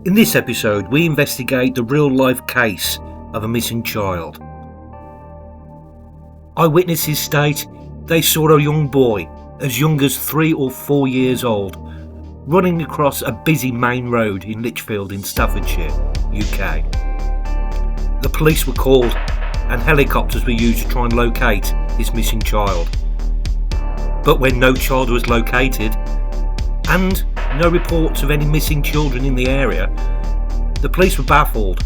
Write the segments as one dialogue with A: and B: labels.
A: In this episode, we investigate the real-life case of a missing child. Eyewitnesses state they saw a young boy, as young as 3 or 4 years old, running across a busy main road in Lichfield in Staffordshire, UK. The police were called and helicopters were used to try and locate this missing child. But when no child was located, and no reports of any missing children in the area, the police were baffled,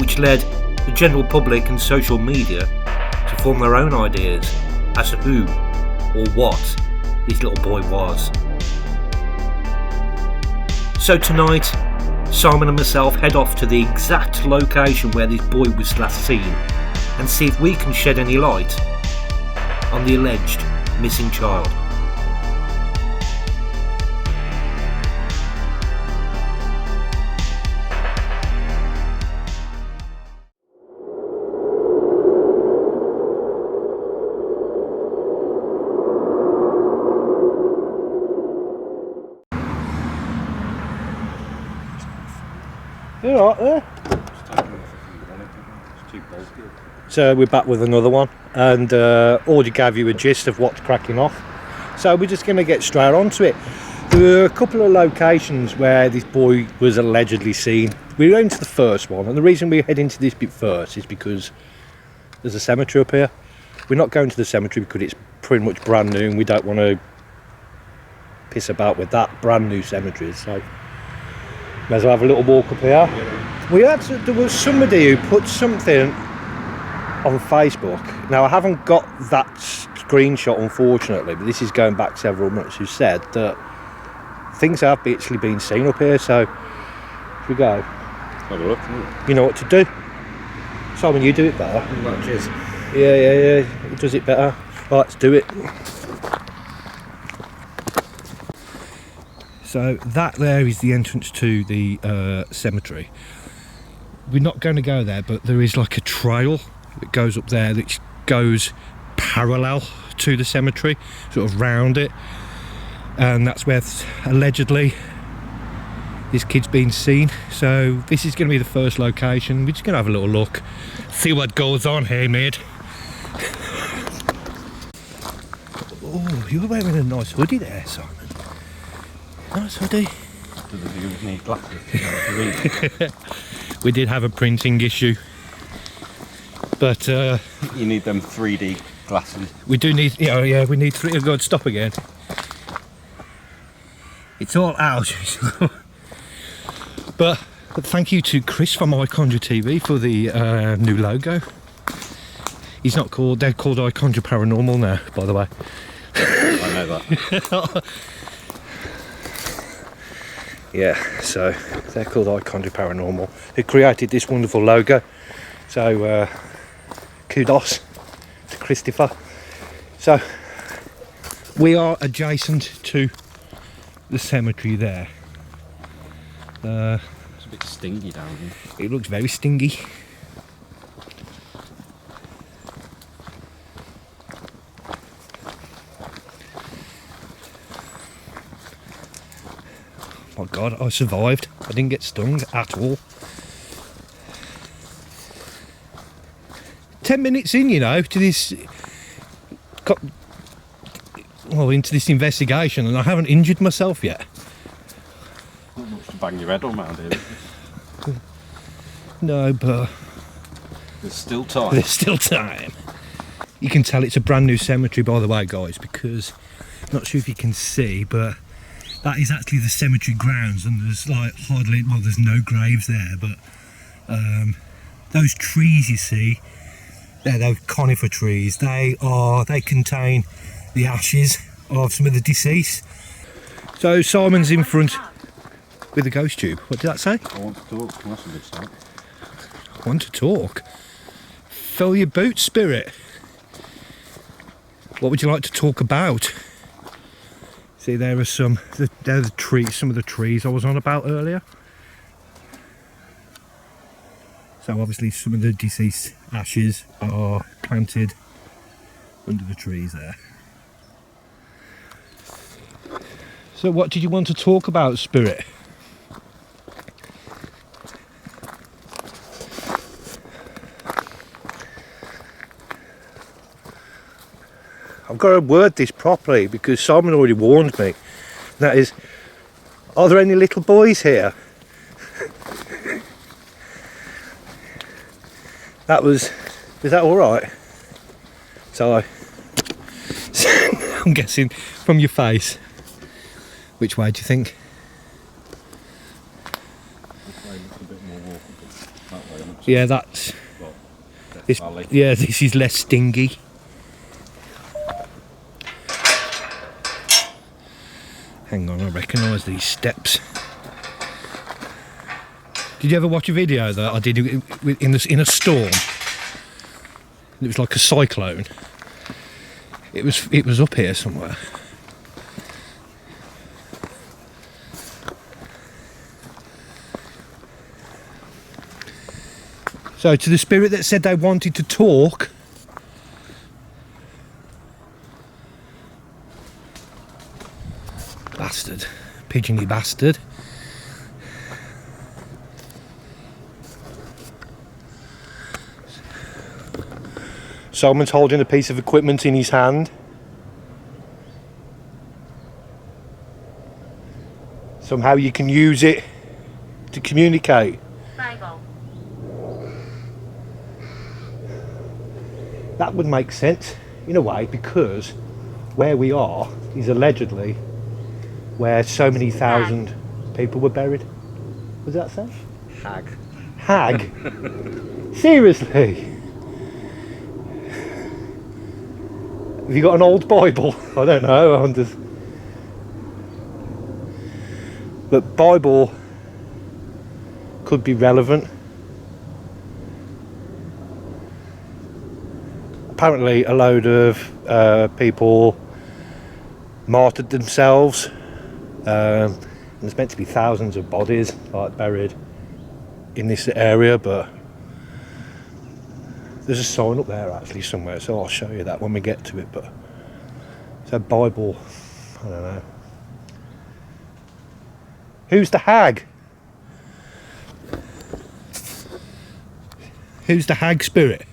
A: which led the general public and social media to form their own ideas as to who or what this little boy was. So tonight, Simon and myself head off to the exact location where this boy was last seen and see if we can shed any light on the alleged missing child.
B: You're right there. So we're back with another one, and already gave you a gist of what's cracking off. So we're just going to get straight onto it. There were a couple of locations where this boy was allegedly seen. We went to the first one, and the reason we're heading to this bit first is because there's a cemetery up here. We're not going to the cemetery because it's pretty much brand new, and we don't want to piss about with that brand new cemetery. So may as well have a little walk up here. There was somebody who put something on Facebook. Now I haven't got that screenshot unfortunately, but this is going back several months, who said that things have actually been seen up here. So if we go,
C: have a look.
B: You know what to do. Simon, you do it better.
C: Cheers.
B: Yeah, he does it better. Right, let's do it. So that there is the entrance to the cemetery. We're not going to go there, but there is like a trail that goes up there that goes parallel to the cemetery, sort of round it, and that's where allegedly this kid's been seen. So this is going to be the first location. We're just going to have a little look, see what goes on here, mate. Oh, you're wearing a nice hoodie there, Simon. Nice hoodie.
C: Does it need glasses?
B: We did have a printing issue, but
C: you need them 3D glasses.
B: We do need, yeah, we need 3. God, stop again. It's all out. But thank you to Chris from iConjure TV for the new logo. He's not called, they're called iConjure Paranormal now, by the way.
C: I know that.
B: Yeah, so they're called iConjure Paranormal, who created this wonderful logo. So kudos to Christopher. So we are adjacent to the cemetery there.
C: It's a bit stingy down here.
B: It looks very stingy. Oh my God, I survived. I didn't get stung at all. 10 minutes in, to this, into this investigation, and I haven't injured myself yet.
C: Not much to bang your head on around here.
B: No, but
C: there's still time.
B: There's still time. You can tell it's a brand new cemetery, by the way, guys, because I'm not sure if you can see, but that is actually the cemetery grounds, and there's there's no graves there, but those trees you see, they're those conifer trees. They contain the ashes of some of the deceased. So Simon's in front with the ghost tube. What did that say?
C: I want to talk. That's a good start.
B: Want to talk? Fill your boots, spirit. What would you like to talk about? See, there are some of the trees I was on about earlier. So obviously some of the deceased ashes are planted under the trees there. So what did you want to talk about, Spirit? got to word this properly because Simon already warned me. That is, are there any little boys here? Is that alright? So I'm guessing from your face. Which way do you think? Yeah, that's... this is less stingy. Hang on, I recognise these steps. Did you ever watch a video that I did in a storm? It was like a cyclone. It was up here somewhere. So to the spirit that said they wanted to talk, bastard, pigeony bastard. Someone's holding a piece of equipment in his hand. Somehow you can use it to communicate.
D: Bible.
B: That would make sense in a way because where we are is allegedly where so many thousand people were buried. What does that say?
C: Hag.
B: Hag? Seriously? Have you got an old Bible? I don't know. I'm just... But Bible could be relevant. Apparently a load of people martyred themselves. And there's meant to be thousands of bodies like buried in this area, but there's a sign up there actually somewhere, so I'll show you that when we get to it. But it's a Bible, I don't know. Who's the hag? Who's the hag spirit?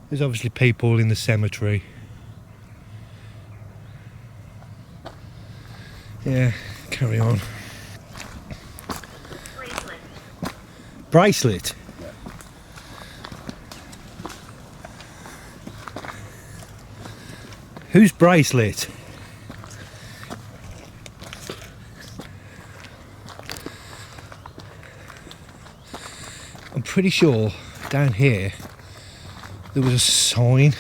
B: There's obviously people in the cemetery. Yeah, carry on.
D: Bracelet.
B: Bracelet?
C: Yeah.
B: Whose bracelet? I'm pretty sure down here there was a sign,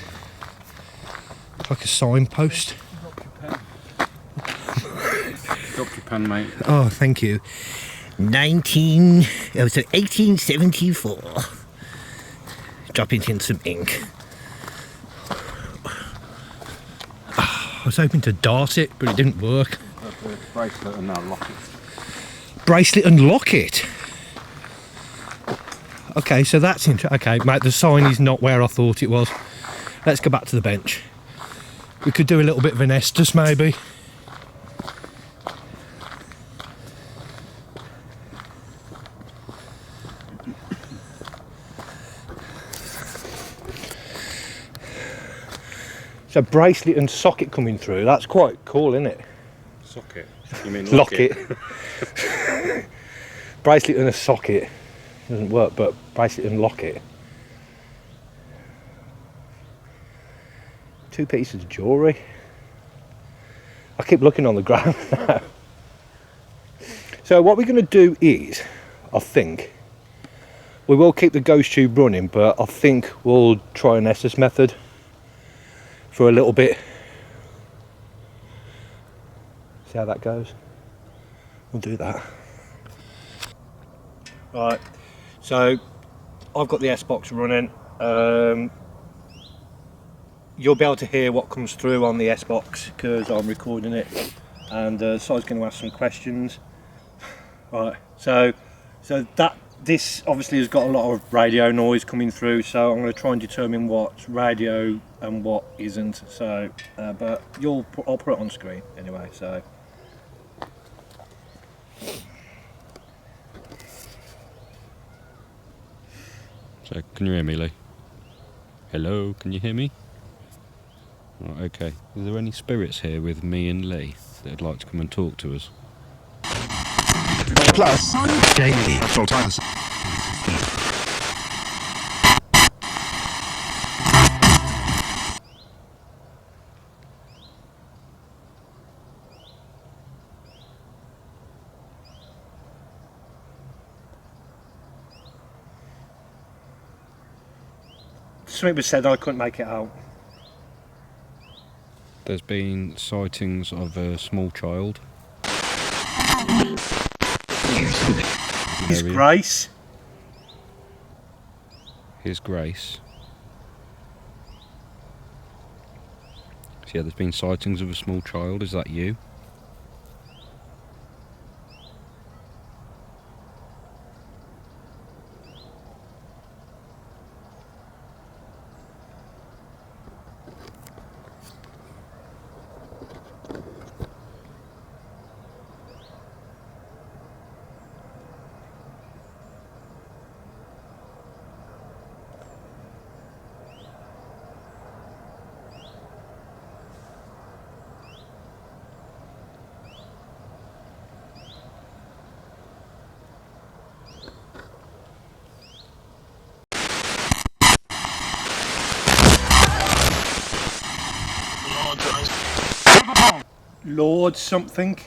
B: like a signpost.
C: Drop your pen, mate.
B: Oh, thank you. 1874. Drop it in some ink. I was hoping to dart it, but it didn't work.
C: Bracelet and now locket.
B: Bracelet and locket. Okay, so that's interesting. Okay, mate, the sign is not where I thought it was. Let's go back to the bench. We could do a little bit of an Estes, maybe. So bracelet and socket coming through. That's quite cool, isn't it?
C: Socket. You mean
B: Locket. Bracelet and a socket doesn't work, but bracelet and locket. 2 pieces of jewellery. I keep looking on the ground now. So what we're going to do is, I think, we will keep the ghost tube running, but I think we'll try an Estes method for a little bit. See how that goes. We'll do that. Right, so I've got the S-Box running. You'll be able to hear what comes through on the S-Box because I'm recording it, and so I was going to ask some questions. Right, so this obviously has got a lot of radio noise coming through, so I'm going to try and determine what radio and what isn't. So, but I'll put it on screen anyway. So.
C: So, can you hear me, Lee? Hello, can you hear me? Right, okay. Is there any spirits here with me and Lee that'd like to come and talk to us?
D: Plus, daily natural times.
B: Something was said, I couldn't make it out.
C: There's been sightings of a small child.
B: His Grace.
C: His Grace. So yeah, there's been sightings of a small child. Is that you?
B: Lord something.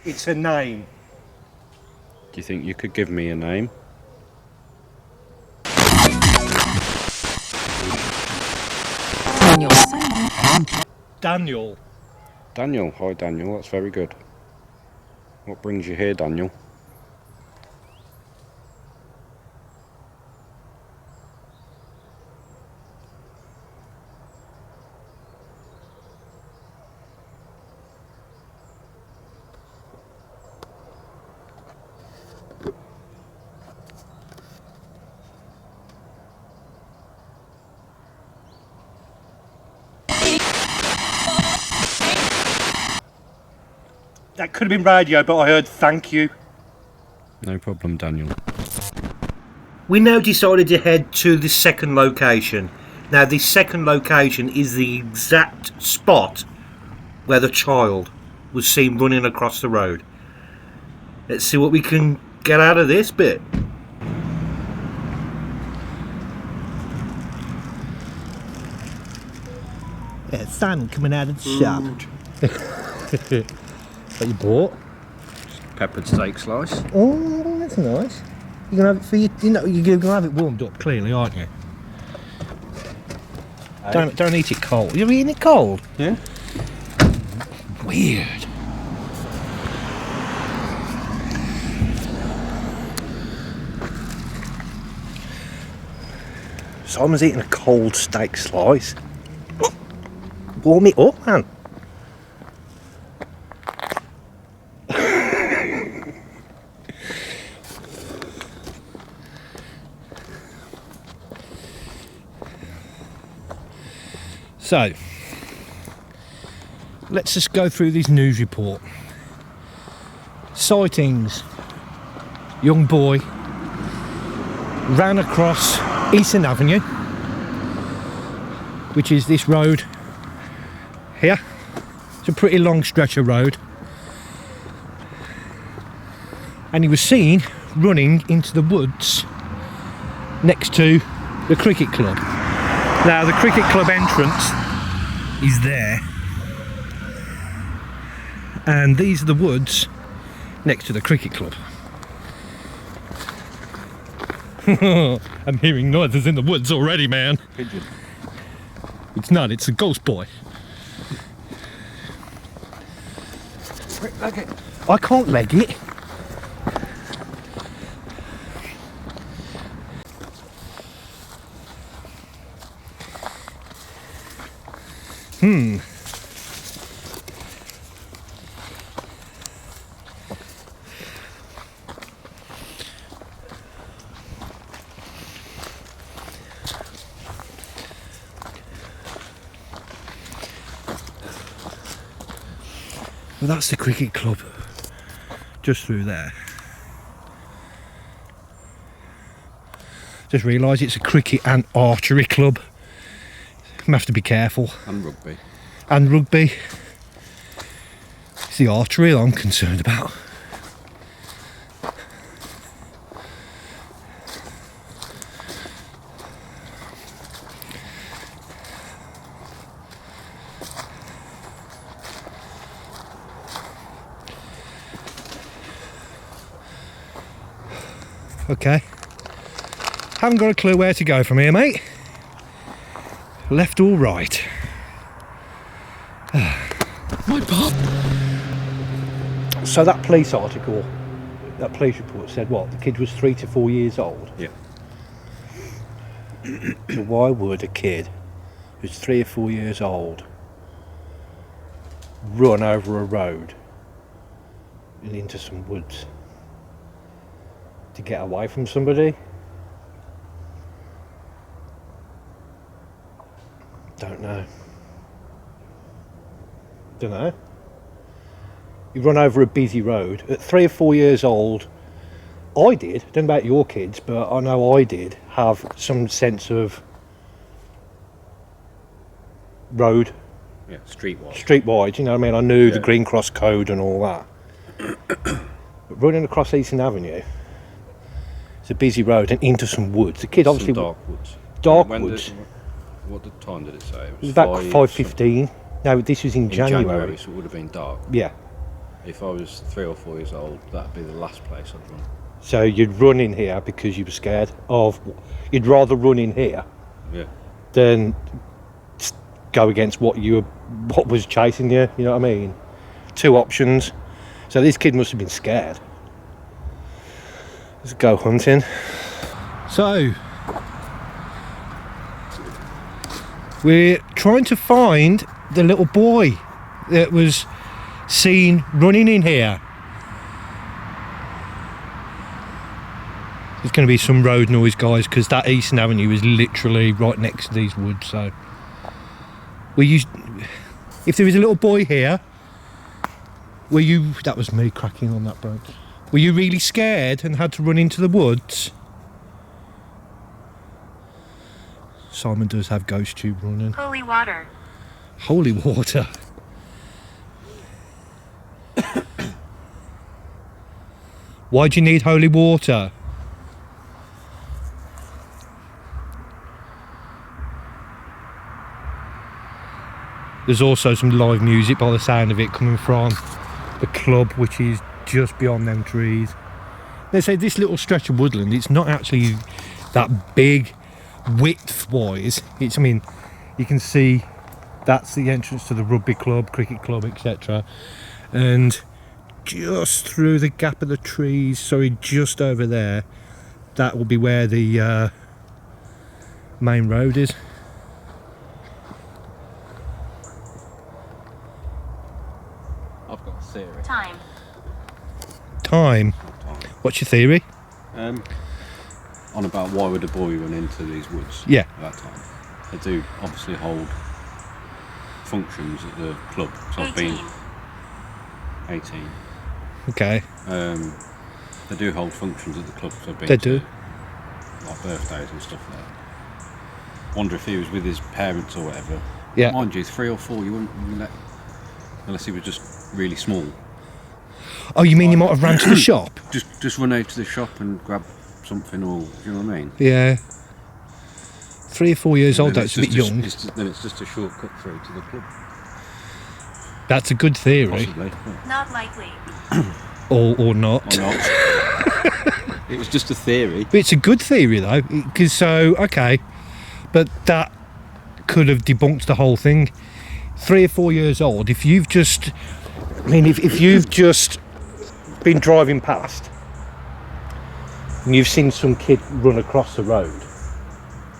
B: It's a name.
C: Do you think you could give me a name?
B: Daniel.
C: Daniel. Hi, Daniel. That's very good. What brings you here, Daniel?
B: That could have been radio, but I heard thank you.
C: No problem, Daniel.
A: We now decided to head to the second location. Now, this second location is the exact spot where the child was seen running across the road. Let's see what we can get out of this bit.
B: Yeah, sun coming out of the shop. That you bought?
C: Peppered steak slice.
B: Oh, that's nice. You're gonna have it for you. You know, you're gonna have it warmed up, clearly, aren't you?
C: Hey.
B: Don't eat it cold. You're eating it cold.
C: Yeah.
B: Weird. Simon's eating a cold steak slice. Warm it up, man. So, let's just go through this news report. Sightings. Young boy ran across Eastern Avenue, which is this road here. It's a pretty long stretch of road. And he was seen running into the woods next to the cricket club. Now, the cricket club entrance is there, and these are the woods next to the cricket club. I'm hearing noises in the woods already, man.
C: Pigeon.
B: It's not, it's a ghost boy.
C: Leg it.
B: I can't leg it. that's the cricket club, just through there. Just realised it's a cricket and archery club. You have to be careful.
C: And rugby.
B: And rugby. It's the archery I'm concerned about. Okay. Haven't got a clue where to go from here, mate. Left or right?
C: My pop!
B: So that police article, that police report said what? The kid was 3 to 4 years old?
C: Yeah.
B: So why would a kid who's 3 or 4 years old run over a road and into some woods to get away from somebody? Don't know. Don't know. You run over a busy road at 3 or 4 years old. I did. Don't know about your kids, but I know I did have some sense of road.
C: Yeah, streetwise.
B: Streetwise, you know what I mean? I knew the Green Cross Code and all that. But running across Eastern Avenue, it's a busy road and into some woods. The kid obviously...
C: Some dark woods.
B: Dark
C: When
B: woods.
C: What time did it say?
B: It was about 5:15. No, this was in January.
C: So it would have been dark.
B: Yeah.
C: If I was 3 or 4 years old, that'd be the last place I'd run.
B: So you'd run in here because you were scared of... You'd rather run in here
C: Yeah.
B: than go against what was chasing you, you know what I mean? Two options. So this kid must have been scared. Let's go hunting. So we're trying to find the little boy that was seen running in here. There's going to be some road noise, guys, because that Eastern Avenue is literally right next to these woods. So if there was a little boy here, were you... That was me cracking on that boat. Were you really scared and had to run into the woods? Simon does have ghost tube running.
E: Holy water.
B: Holy water. Why do you need holy water? There's also some live music by the sound of it coming from the club, which is just beyond them trees. They say this little stretch of woodland, it's not actually that big width-wise. It's, I mean, you can see that's the entrance to the rugby club, cricket club, etc. And just through the gap of the trees, sorry, just over there, that will be where the main road is.
C: I've got a theory.
E: Time.
B: Time? What's your theory?
C: On about why would a boy run into these woods
B: Yeah.
C: at that time. They do obviously hold functions at the club. So I've been 18.
B: Okay.
C: They do hold functions at the club. So I've been
B: They
C: to,
B: do.
C: like birthdays and stuff there. Wonder if he was with his parents or whatever.
B: Yeah.
C: Mind you, 3 or 4, you wouldn't let, unless he was just really small.
B: Oh, you mean you might have ran to the shop?
C: Just run out to the shop and grab something, or do you know what I mean?
B: Yeah. 3 or 4 years old,
C: Then
B: that's
C: it's
B: a bit
C: just
B: young.
C: then it's just a shortcut through to the club.
B: That's a good theory.
C: Possibly. Yeah.
E: Not likely.
B: Or not.
C: Or not. It was just a theory.
B: But it's a good theory though, because so, okay, but that could have debunked the whole thing. 3 or 4 years old, if you've just, I mean, if you've just been driving past and you've seen some kid run across the road,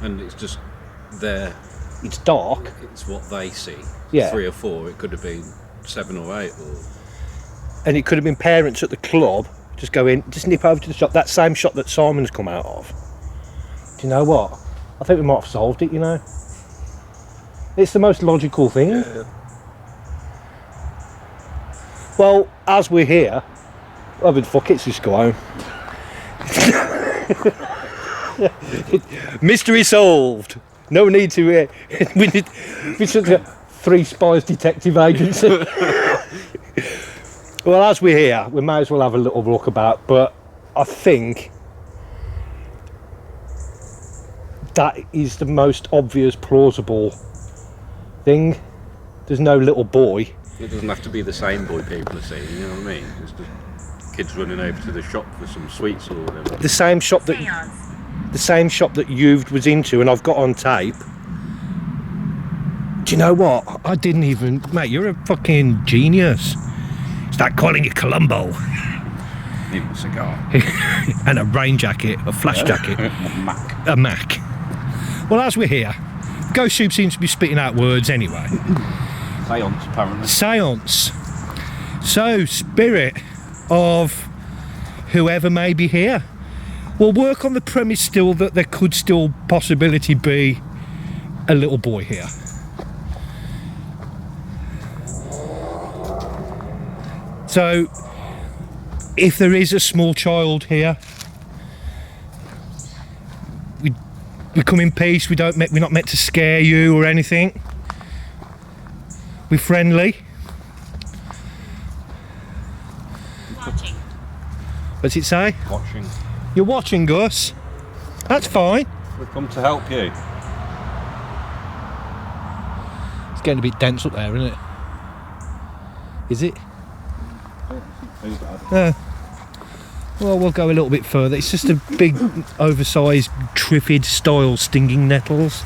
C: And it's just there.
B: it's dark,
C: It's what they see.
B: Yeah.
C: 3 or 4. It could have been 7 or 8. Or
B: and it could have been parents at the club just going, just nip over to the shop, that same shop that Simon's come out of. Do you know what? I think we might have solved it, you know. It's the most logical thing.
C: Yeah.
B: Well, as we're here, I mean, fuck it, let's just go home. Mystery solved. No need to. We should have 3 Spires detective agency. Well, as we're here, we may as well have a little look about. But I think that is the most obvious, plausible thing. There's no little boy.
C: It doesn't have to be the same boy people are seeing, you know what I mean? It's just kids running over to the shop for some sweets or whatever.
B: The same shop that you was into, and I've got on tape. Do you know what? I didn't even, mate. You're a fucking genius. Start calling you Columbo.
C: Need a cigar.
B: And a rain jacket, a flash jacket,
C: Mac.
B: a Mac. Well, as we're here, Ghost Soup seems to be spitting out words anyway.
C: Seance, apparently.
B: Seance. So, spirit of whoever may be here. We'll work on the premise still that there could still possibility be a little boy here. So, if there is a small child here, we come in peace. We're not meant to scare you or anything. We're friendly.
E: Watching.
B: What's it say?
C: Watching.
B: You're watching us. That's fine.
C: We've come to help you.
B: It's getting a bit dense up there, isn't it? Is it? Well, we'll go a little bit further. It's just a big, oversized, Triffid style stinging nettles.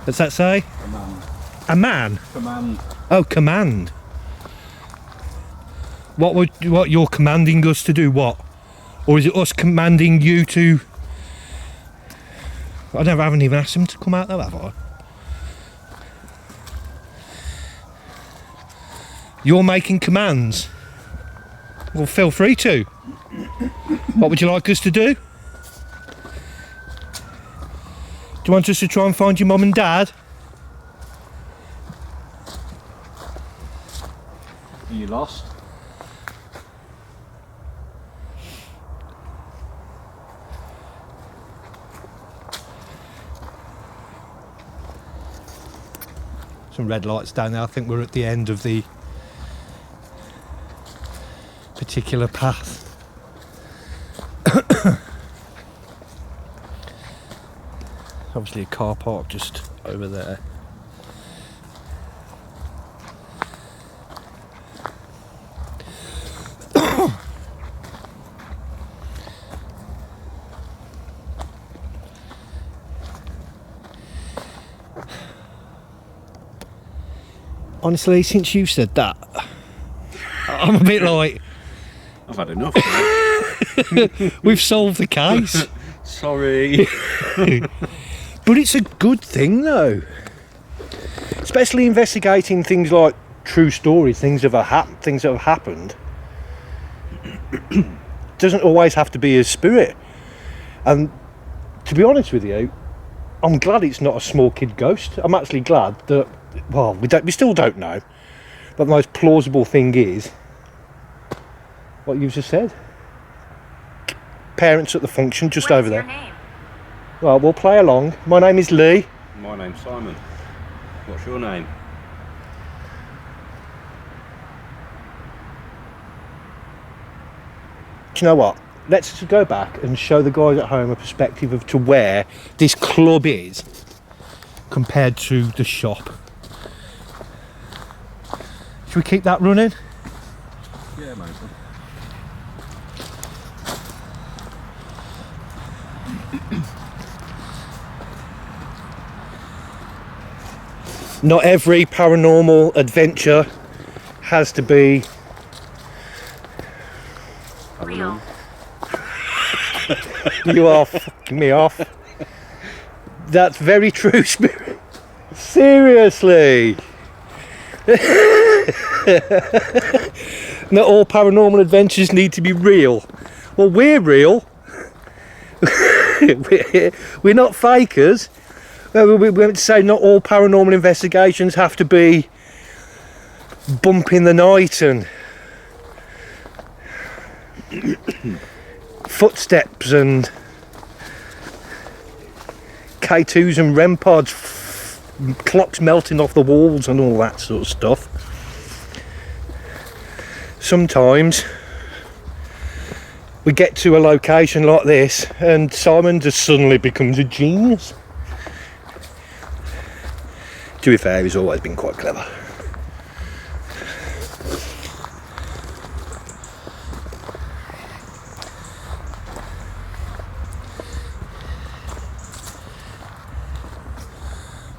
B: What's that say?
C: Command.
B: A man?
C: Command.
B: Oh, command. What you're commanding us to do? What? Or is it us commanding you to? I haven't even asked him to come out though, have I? You're making commands. Well, feel free to. What would you like us to do? Do you want us to try and find your mum and dad?
C: Are you lost?
B: Some red lights down there. I think we're at the end of the particular path. Obviously a car park just over there. Honestly, since you said that, I'm a bit like,
C: I've had enough.
B: we've solved the case.
C: Sorry.
B: But it's a good thing though, especially investigating things like true stories, things that have happened. Doesn't always have to be a spirit. And to be honest with you, I'm glad it's not a small kid ghost. I'm actually glad that, well, we still don't know, but the most plausible thing is what you've just said. Parents at the function just over there.
E: What's your name?
B: Well, we'll play along. My name is Lee.
C: My name's Simon. What's your name?
B: Do you know what? Let's just go back and show the guys at home a perspective of to where this club is compared to the shop. Should we keep that running?
C: Yeah, mate.
B: Not every paranormal adventure has to be
E: Real.
B: You are fucking me off. That's very true, Spirit. Seriously. Not all paranormal adventures need to be real. Well, we're real. We're not fakers. We went to say not all paranormal investigations have to be bump in the night and footsteps and K2s and REM pods, clocks melting off the walls and all that sort of stuff. Sometimes we get to a location like this and Simon just suddenly becomes a genius. To be fair, he's always been quite clever.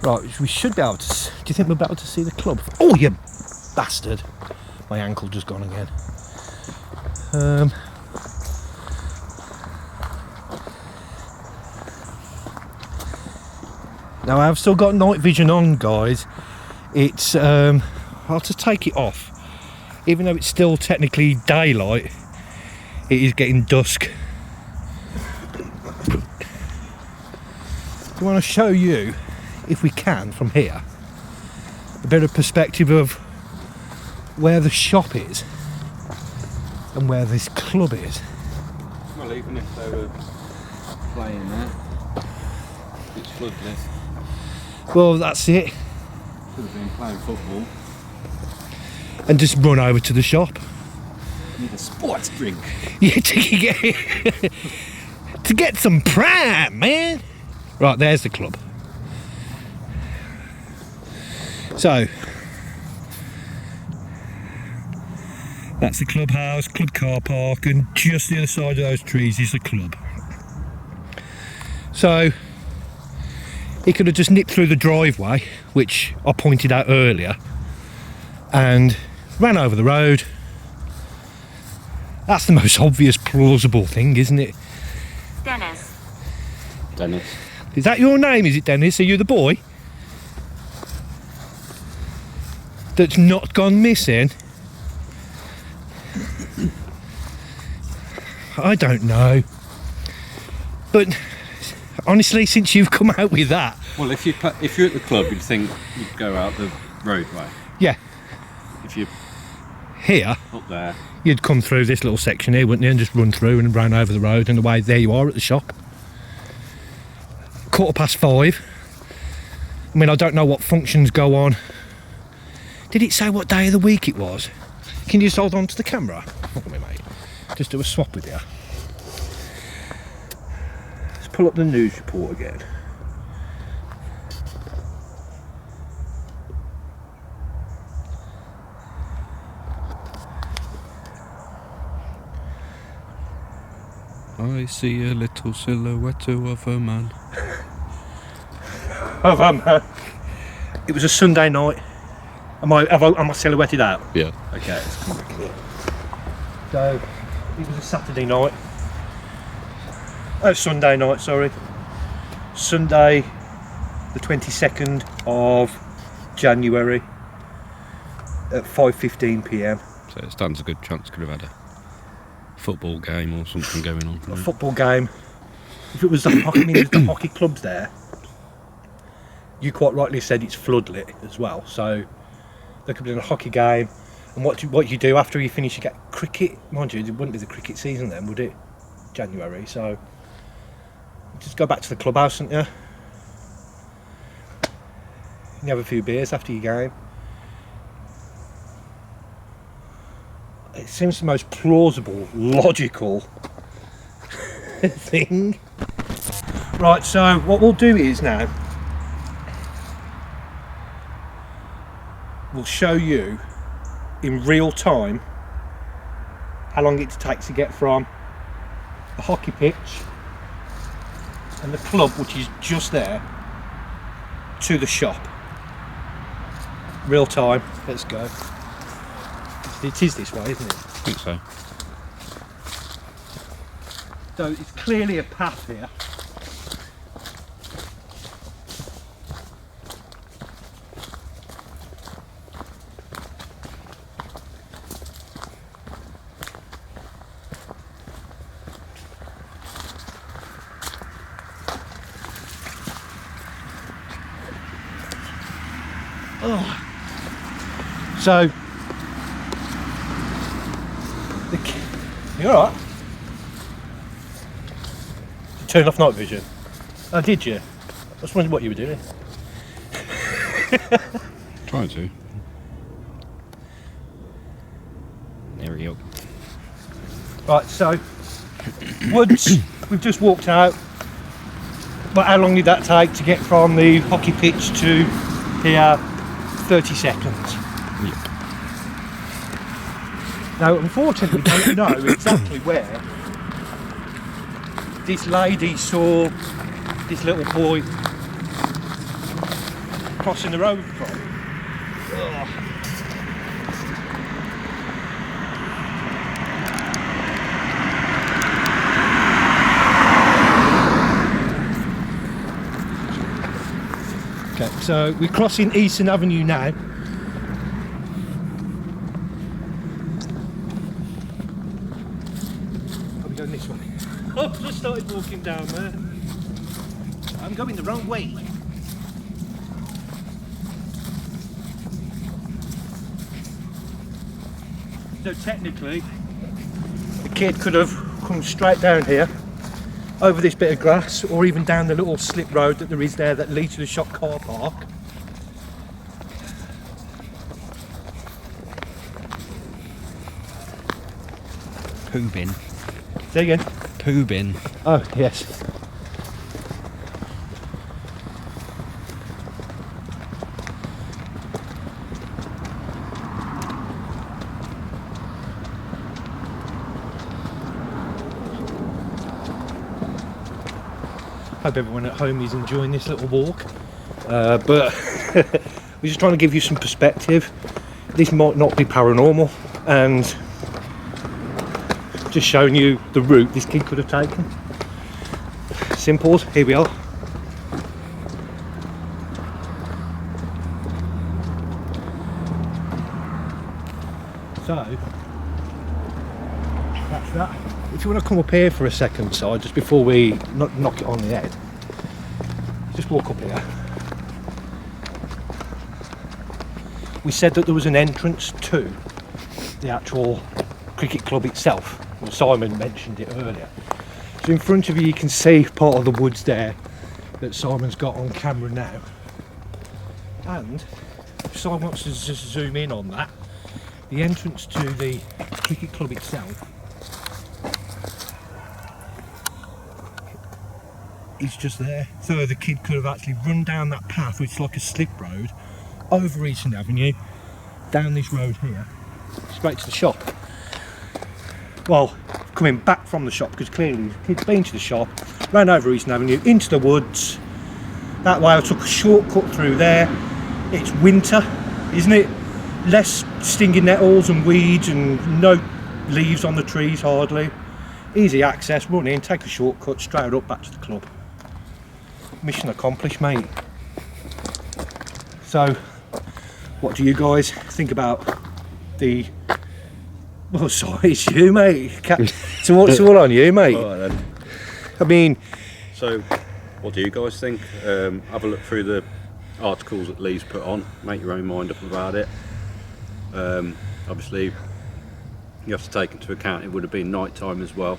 B: Right, we should be able to... Do you think we'll be able to see the club? Oh, you bastard! My ankle just gone again. Now I've still got night vision on, guys. It's I'll just take it off. Even though it's still technically daylight, it is getting dusk. I want to show you, if we can, from here, a bit of perspective of where the shop is and where this club is.
C: Well, even if they were playing there, it's floodlit.
B: Well, that's it.
C: Could have been playing football.
B: And just run over to the shop.
C: Need a sports drink.
B: Yeah, to get some prime, man. Right, there's the club. So, that's the clubhouse, club car park, and just the other side of those trees is the club. So, he could have just nipped through the driveway, which I pointed out earlier, and ran over the road. That's the most obvious, plausible thing, isn't it?
E: Dennis.
C: Dennis.
B: Is that your name, is it, Dennis? Are you the boy that's not gone missing? I don't know. But honestly, since you've come out with that...
C: Well, if you're at the club, you'd think you'd go out the roadway.
B: Yeah.
C: If you're
B: Here,
C: up there,
B: you'd come through this little section here, wouldn't you, and just run through and run over the road, and away there you are at the shop. 5:15. I mean, I don't know what functions go on. Did it say what day of the week it was? Can you just hold on to the camera? Look at me, mate. Just do a swap with you. Let's pull up the news report again.
C: I see a little silhouette of a man.
B: It was a Sunday night. Am I silhouetted out?
C: Yeah.
B: Okay, let's come back here. So, it was a Saturday night. Oh, Sunday night, sorry. Sunday, the 22nd of January at 5:15 p.m.
C: So it stands a good chance could have had a football game or something going on.
B: A football game. If it was the hockey, there's the hockey clubs there. You quite rightly said it's floodlit as well, so there could be a hockey game. And what you do after you finish, you get cricket. Mind you, it wouldn't be the cricket season then, would it? January, so you just go back to the clubhouse, wouldn't you? You have a few beers after your game. It seems the most plausible, logical thing. Right, so what we'll do is now, we'll show you in real time how long it takes to get from the hockey pitch and the club, which is just there, to the shop. Real time, let's go. It is this way, isn't it?
C: I think so.
B: So it's clearly a path here. So, you alright? You turned off night vision? Oh, did you? I was wondering what you were doing.
C: Trying to. There we go.
B: Right, so, woods, we've just walked out. But how long did that take to get from the hockey pitch to here? 30 seconds.
C: Yep.
B: Now, unfortunately, we don't know exactly where this lady saw this little boy crossing the road from. Ugh. Okay, so we're crossing Eastern Avenue now. Are we going this way? Oh, I just started walking down there. I'm going the wrong way. So technically, the kid could have come straight down here, over this bit of grass, or even down the little slip road that there is there that leads to the shop car park.
C: Poo bin.
B: Say again.
C: Poo bin.
B: Oh, yes. Hope everyone at home is enjoying this little walk. But we're just trying to give you some perspective. This might not be paranormal, and just showing you the route this kid could have taken. Simples, here we are. So, that's that. If you want to come up here for a second, Si, just before we knock it on the head, just walk up here. We said that there was an entrance to the actual cricket club itself. Well, Simon mentioned it earlier. So in front of you, you can see part of the woods there that Simon's got on camera now. And if Simon wants to just zoom in on that, the entrance to the cricket club itself is just there. So the kid could have actually run down that path, which is like a slip road, over Eastern Avenue, down this road here, straight to the shop. Well, coming back from the shop, because clearly the kid's been to the shop, ran over Eastern Avenue, into the woods. That way I took a shortcut through there. It's winter, isn't it? Less stinging nettles and weeds and no leaves on the trees hardly. Easy access, run in, take a shortcut, straight up back to the club. Mission accomplished, mate. So, what do you guys think about the... Well, sorry, it's you, mate. It's all on you, mate.
C: All right, then.
B: I mean...
C: So, what do you guys think? Have a look through the articles that Lee's put on, make your own mind up about it. Obviously, you have to take into account it would have been night time as well.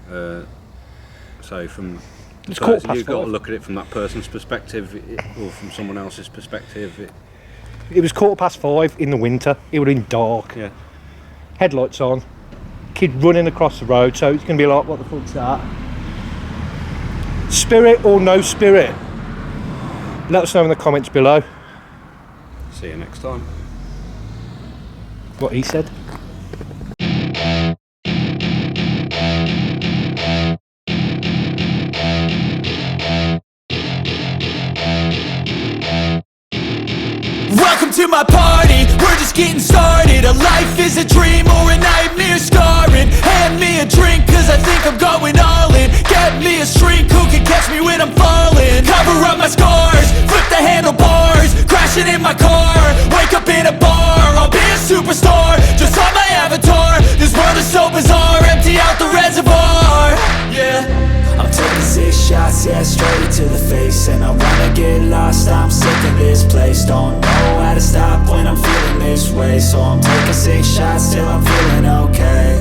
C: So from
B: It's
C: so
B: quarter past
C: you've got to
B: 5.
C: look at it from that person's perspective or from someone else's perspective.
B: It was 5:15 in the winter. It would have been dark.
C: Yeah.
B: Headlights on. Kid running across the road, so it's going to be like, what the fuck's that? Spirit or no spirit? Let us know in the comments below
C: See you next time.
B: what he said.
F: Welcome to my party, we're just getting started. A life is a dream or a nightmare scarring. Hand me a drink cause I think I'm going all in. Get me a shrink who can catch me when I'm falling. Cover up my scars, flip the handlebars. Crashing in my car, wake up in a bar. I'll be a superstar, just on my avatar. This world is so bizarre, empty out the reservoir. Yeah, I'm taking 6 shots, yeah, straight to the face. And I wanna get lost, I'm sick of this place. Don't know how to stop when I'm feeling this way. shots till I'm feeling okay.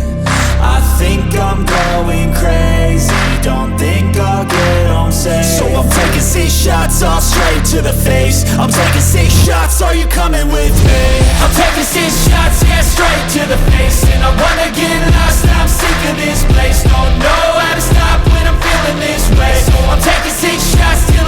F: I think I'm going crazy, don't think I'll get home safe. So I'm taking 6 shots all straight to the face. I'm taking 6 shots, are you coming with me? I'm taking 6 shots, yeah, straight to the face. And I wanna get lost, I'm sick of this place. Don't know how to stop when I'm feeling this way. So I'm taking 6 shots till